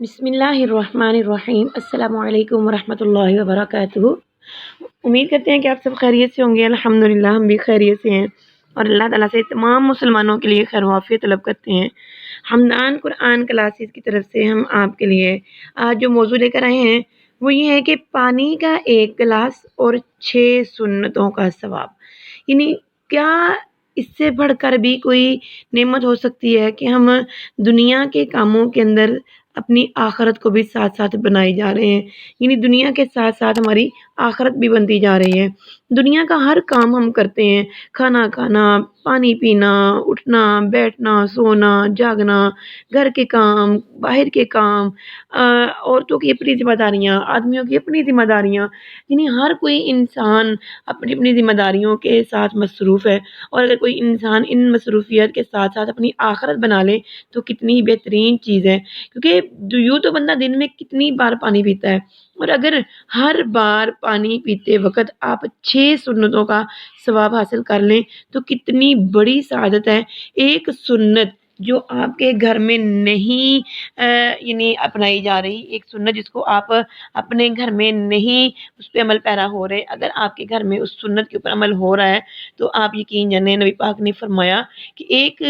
بسم اللہ الرحمن الرحیم، السلام علیکم ورحمۃ اللہ وبرکاتہ۔ امید کرتے ہیں کہ آپ سب خیریت سے ہوں گے۔ الحمدللہ ہم بھی خیریت سے ہیں اور اللہ تعالیٰ سے تمام مسلمانوں کے لیے خیر و عافیت طلب کرتے ہیں۔ حمدان قرآن کلاسز کی طرف سے ہم آپ کے لیے آج جو موضوع لے کر آئے ہیں وہ یہ ہے کہ پانی کا ایک گلاس اور 6 سنتوں کا ثواب، یعنی کیا اس سے بڑھ کر بھی کوئی نعمت ہو سکتی ہے کہ ہم دنیا کے کاموں کے اندر اپنی آخرت کو بھی ساتھ ساتھ بنائی جا رہے ہیں، یعنی دنیا کے ساتھ ساتھ ہماری آخرت بھی بنتی جا رہی ہے۔ دنیا کا ہر کام ہم کرتے ہیں، کھانا کھانا، پانی پینا، اٹھنا بیٹھنا، سونا جاگنا، گھر کے کام، باہر کے کام، عورتوں کی اپنی ذمہ داریاں، آدمیوں کی اپنی ذمہ داریاں، یعنی ہر کوئی انسان اپنی اپنی ذمہ داریوں کے ساتھ مصروف ہے۔ اور اگر کوئی انسان ان مصروفیت کے ساتھ ساتھ اپنی آخرت بنا لے تو کتنی بہترین چیز ہے، کیونکہ یوں تو بندہ دن میں کتنی بار پانی پیتا ہے، اور اگر ہر بار پانی پیتے وقت آپ 6 سنتوں کا ثواب حاصل کر لیں تو کتنی بڑی سعادت ہے۔ ایک سنت جو آپ کے گھر میں نہیں یعنی اپنائی جا رہی، ایک سنت جس کو آپ اپنے گھر میں نہیں اس پہ عمل پیرا ہو رہے، اگر آپ کے گھر میں اس سنت کے اوپر عمل ہو رہا ہے تو آپ یقین جانیں، نبی پاک نے فرمایا کہ ایک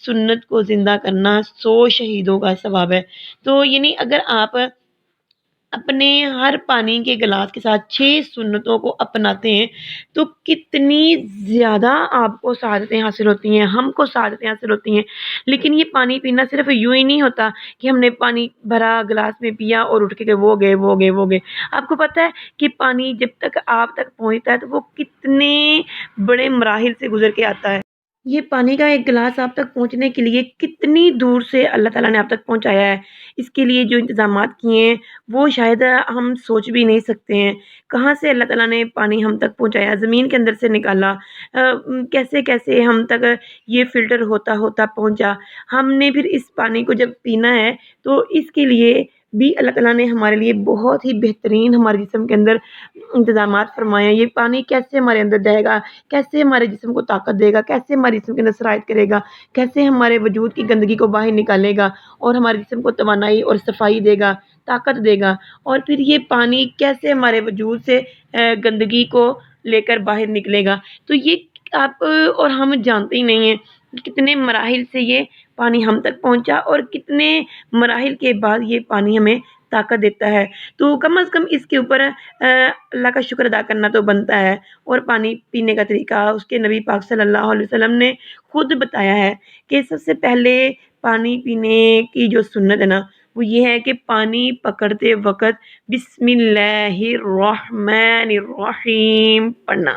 سنت کو زندہ کرنا 100 شہیدوں کا ثواب ہے۔ تو یعنی اگر آپ اپنے ہر پانی کے گلاس کے ساتھ 6 سنتوں کو اپناتے ہیں تو کتنی زیادہ آپ کو سعادتیں حاصل ہوتی ہیں، ہم کو سعادتیں حاصل ہوتی ہیں۔ لیکن یہ پانی پینا صرف یوں ہی نہیں ہوتا کہ ہم نے پانی بھرا گلاس میں پیا اور اٹھ کے وہ گئے۔ آپ کو پتہ ہے کہ پانی جب تک آپ تک پہنچتا ہے تو وہ کتنے بڑے مراحل سے گزر کے آتا ہے۔ یہ پانی کا ایک گلاس آپ تک پہنچنے کے لیے کتنی دور سے اللہ تعالیٰ نے آپ تک پہنچایا ہے، اس کے لیے جو انتظامات کیے ہیں وہ شاید ہم سوچ بھی نہیں سکتے ہیں۔ کہاں سے اللہ تعالیٰ نے پانی ہم تک پہنچایا، زمین کے اندر سے نکالا، کیسے کیسے ہم تک یہ فلٹر ہوتا ہوتا پہنچا۔ ہم نے پھر اس پانی کو جب پینا ہے تو اس کے لیے بھی اللہ تعالیٰ نے ہمارے لیے بہت ہی بہترین ہمارے جسم کے اندر انتظامات فرمائے ہیں۔ یہ پانی کیسے ہمارے اندر جائے گا، کیسے ہمارے جسم کو طاقت دے گا، کیسے ہمارے جسم کے اندر سرایت کرے گا، کیسے ہمارے وجود کی گندگی کو باہر نکالے گا اور ہمارے جسم کو توانائی اور صفائی دے گا، طاقت دے گا، اور پھر یہ پانی کیسے ہمارے وجود سے گندگی کو لے کر باہر نکلے گا۔ تو یہ آپ اور ہم جانتے ہی نہیں ہیں کہ کتنے مراحل سے یہ پانی ہم تک پہنچا اور کتنے مراحل کے بعد یہ پانی ہمیں طاقت دیتا ہے۔ تو کم از کم اس کے اوپر اللہ کا شکر ادا کرنا تو بنتا ہے۔ اور پانی پینے کا طریقہ اس کے نبی پاک صلی اللہ علیہ وسلم نے خود بتایا ہے کہ سب سے پہلے پانی پینے کی جو سنت ہے نا وہ یہ ہے کہ پانی پکڑتے وقت بسم اللہ الرحمن الرحیم پڑھنا۔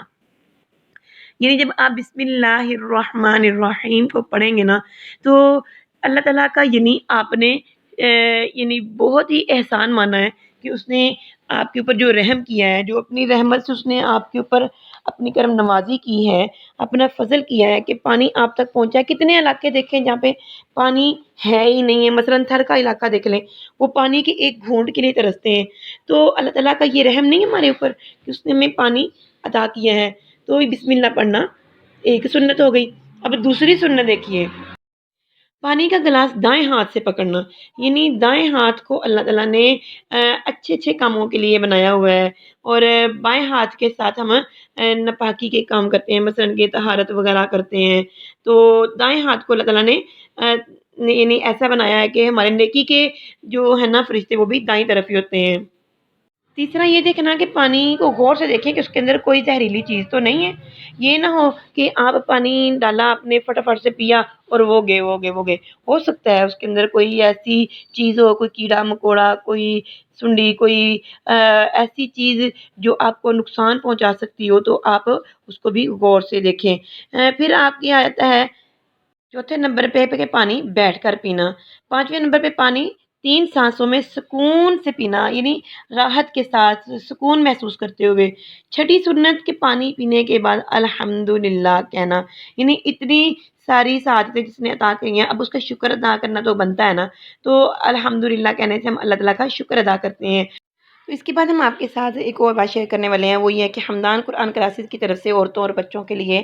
یعنی جب آپ بسم اللہ الرحمن الرحیم کو پڑھیں گے نا تو اللہ تعالیٰ کا یعنی آپ نے یعنی بہت ہی احسان مانا ہے کہ اس نے آپ کے اوپر جو رحم کیا ہے، جو اپنی رحمت سے اس نے آپ کے اوپر اپنی کرم نوازی کی ہے، اپنا فضل کیا ہے کہ پانی آپ تک پہنچا ہے۔ کتنے علاقے دیکھیں جہاں پہ پانی ہے ہی نہیں ہے، مثلاً تھر کا علاقہ دیکھ لیں، وہ پانی کے ایک گھونٹ کے لیے ترستے ہیں۔ تو اللہ تعالیٰ کا یہ رحم نہیں ہے ہمارے اوپر کہ اس نے ہمیں پانی عطا کیا ہے۔ تو بسم اللہ پڑھنا ایک سنت ہو گئی۔ اب دوسری سنت دیکھیے، پانی کا گلاس دائیں ہاتھ سے پکڑنا، یعنی دائیں ہاتھ کو اللہ تعالیٰ نے اچھے اچھے کاموں کے لیے بنایا ہوا ہے، اور بائیں ہاتھ کے ساتھ ہم ناپاکی کے کام کرتے ہیں، مثلاً کہ طہارت وغیرہ کرتے ہیں۔ تو دائیں ہاتھ کو اللہ تعالیٰ نے یعنی ایسا بنایا ہے کہ ہمارے نیکی کے جو ہے نا فرشتے وہ بھی دائیں طرف ہی ہوتے ہیں۔ تیسرا یہ دیکھنا کہ پانی کو غور سے دیکھیں کہ اس کے اندر کوئی زہریلی چیز تو نہیں ہے۔ یہ نہ ہو کہ آپ پانی ڈالا، آپ نے فٹافٹ سے پیا اور وہ گئے۔ ہو سکتا ہے اس کے اندر کوئی ایسی چیز ہو، کوئی کیڑا مکوڑا، کوئی سنڈی، کوئی ایسی چیز جو آپ کو نقصان پہنچا سکتی ہو، تو آپ اس کو بھی غور سے دیکھیں۔ پھر آپ کی آتا ہے چوتھے نمبر پہ کہ پانی بیٹھ کر پینا۔ پانچویں نمبر پہ پانی 3 سانسوں میں سکون سے پینا، یعنی راحت کے ساتھ سکون محسوس کرتے ہوئے۔ چھٹی سنت کے پانی پینے کے بعد الحمدللہ کہنا، یعنی اتنی ساری سعادتیں جس نے عطا کی ہیں، اب اس کا شکر ادا کرنا تو بنتا ہے نا۔ تو الحمدللہ کہنے سے ہم اللہ تعالیٰ کا شکر ادا کرتے ہیں۔ تو اس کے بعد ہم آپ کے ساتھ ایک اور بات شیئر کرنے والے ہیں، وہ یہ ہے کہ حمدان قرآن کلاسز کی طرف سے عورتوں اور بچوں کے لیے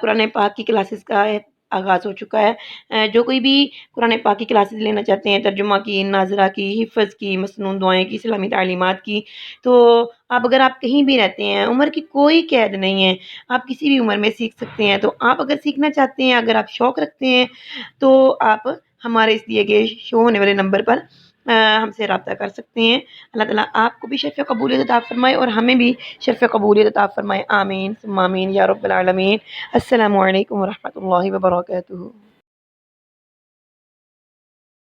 قرآن پاک کی کلاسز کا آغاز ہو چکا ہے۔ جو کوئی بھی قرآن پاک کی کلاسز لینا چاہتے ہیں، ترجمہ کی، ناظرہ کی، حفظ کی، مسنون دعائیں کی، اسلامی تعلیمات کی، تو اگر آپ کہیں بھی رہتے ہیں، عمر کی کوئی قید نہیں ہے، آپ کسی بھی عمر میں سیکھ سکتے ہیں۔ تو آپ اگر سیکھنا چاہتے ہیں، اگر آپ شوق رکھتے ہیں، تو آپ ہمارے اس دیے گئے شو ہونے والے نمبر پر ہم سے رابطہ کر سکتے ہیں۔ اللہ تعالیٰ آپ کو بھی شرف قبولیت عطا فرمائے اور ہمیں بھی شرف قبولیت عطا فرمائے، آمین ثم آمین یا رب العالمین۔ السلام علیکم ورحمۃ اللہ وبرکاتہ۔